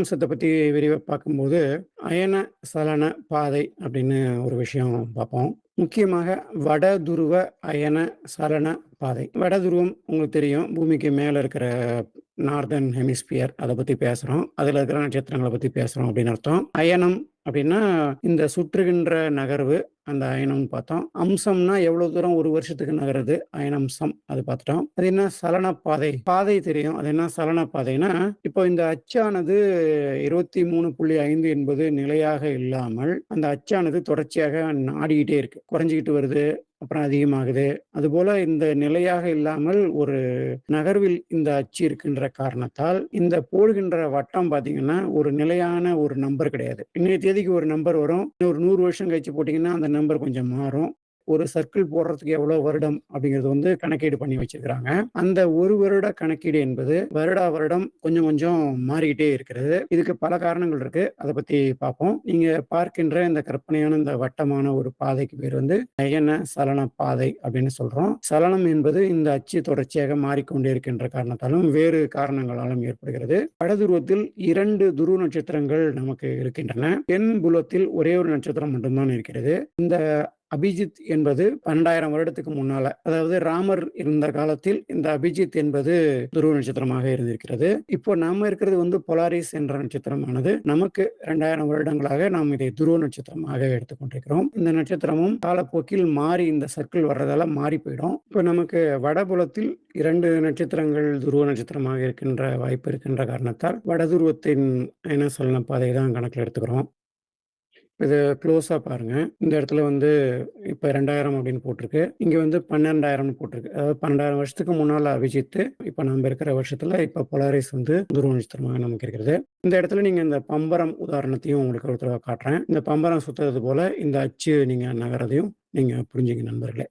அயனாம்சத்த பத்தி விரிவா பார்க்கும்போது, அயன சலன பாதை அப்படின்னு ஒரு விஷயம் பார்ப்போம். முக்கியமாக வட துருவ அயன சலன பாதை. வட துருவம் உங்களுக்கு தெரியும். பூமிக்கு மேல இருக்கிற நார்தர்ன் ஹெமிஸ்பியர் அத பத்தி பேசுறோம். அதுல இருக்கிற நட்சத்திரங்கள பத்தி பேசுறோம் அப்படின்னு அர்த்தம். அயனம் அப்படின்னா, இந்த சுற்றுகின்ற நகர்வு, அந்த அயனம்னு பார்த்தோம். அம்சம்னா எவ்வளோ தூரம் ஒரு வருஷத்துக்கு நகருது, அயனம்சம் அது பார்த்துட்டோம். அது என்ன சலன பாதை. பாதை தெரியும். அது என்ன சலன பாதைன்னா, இப்போ இந்த அச்சானது 23.5 என்பது நிலையாக இல்லாமல், அந்த அச்சானது தொடர்ச்சியாக ஆடிக்கிட்டே இருக்கு. குறைஞ்சுகிட்டு வருது, அப்புறம் அதிகமாகுது. அதுபோல இந்த நிலையாக இல்லாமல் ஒரு நகர்வில் இந்த அச்சு இருக்கின்ற காரணத்தால், இந்த போடுகின்ற வட்டம் பார்த்தீங்கன்னா, ஒரு நிலையான ஒரு நம்பர் கிடையாது. இன்னைய தேதிக்கு ஒரு நம்பர் வரும். இன்னும் ஒரு 100 வருஷம் கழிச்சு போட்டீங்கன்னா, அந்த நம்பர் கொஞ்சம் மாறும். ஒரு சர்க்கிள் போடுறதுக்கு எவ்வளோ வருடம் அப்படிங்கிறது வந்து கணக்கீடு பண்ணி வச்சிருக்கிறாங்க. அந்த 1 வருட கணக்கீடு என்பது வருடா வருடம் கொஞ்சம் கொஞ்சம் மாறிக்கிட்டே இருக்கிறது. இதுக்கு பல காரணங்கள் இருக்கு. அத பத்தி பார்ப்போம். நீங்க பார்க்கின்ற இந்த கற்பனையான இந்த வட்டமான ஒரு பாதைக்கு பேர் வந்து அயன சலன பாதை அப்படின்னு சொல்றோம். சலனம் என்பது இந்த அச்சு தொடர்ச்சியாக மாறிக்கொண்டே இருக்கின்ற காரணத்தாலும், வேறு காரணங்களாலும் ஏற்படுகிறது. வடதுருவத்தில் 2 துருவ நட்சத்திரங்கள் நமக்கு இருக்கின்றன. தென் புலத்தில் ஒரே ஒரு நட்சத்திரம் மட்டும்தான் இருக்கிறது. இந்த அபிஜித் என்பது 12,000 வருடத்துக்கு முன்னால, அதாவது ராமர் இருந்த காலத்தில் இந்த அபிஜித் என்பது துருவ நட்சத்திரமாக இருந்திருக்கிறது. இப்போ நாம இருக்கிறது வந்து பொலாரிஸ் என்ற நட்சத்திரமானது நமக்கு 2,000 வருடங்களாக நாம் இதை துருவ நட்சத்திரமாக எடுத்துக்கொண்டிருக்கிறோம். இந்த நட்சத்திரமும் காலப்போக்கில் மாறி இந்த சர்க்கிள் வர்றதால மாறி போயிடும். இப்போ நமக்கு வடபுலத்தில் 2 நட்சத்திரங்கள் துருவ நட்சத்திரமாக இருக்கின்ற வாய்ப்பு இருக்கின்ற காரணத்தால் வடதுருவத்தின் என்ன சொல்லணும் பாதை தான் கணக்கில் எடுத்துக்கிறோம். இத க்ளோஸா பாருங்க. இந்த இடத்துல வந்து இப்ப 2000 அப்படின்னு போட்டிருக்கு. இங்க வந்து 12,000ன்னு போட்டிருக்கு. அதாவது 12,000 வருஷத்துக்கு முன்னால அபிஜித்து, இப்ப நம்ம இருக்கிற வருஷத்துல இப்ப பொலாரிஸ் வந்து துருவ நட்சத்திரமாக நமக்கு இருக்கிறது. இந்த இடத்துல நீங்க இந்த பம்பரம் உதாரணத்தையும் உங்களுக்கு ஒரு தடவ காட்டுறேன். இந்த பம்பரம் சுத்துறது போல இந்த அச்சு நீங்க நகர்றதையும் நீங்க புரிஞ்சுங்க நண்பர்களே.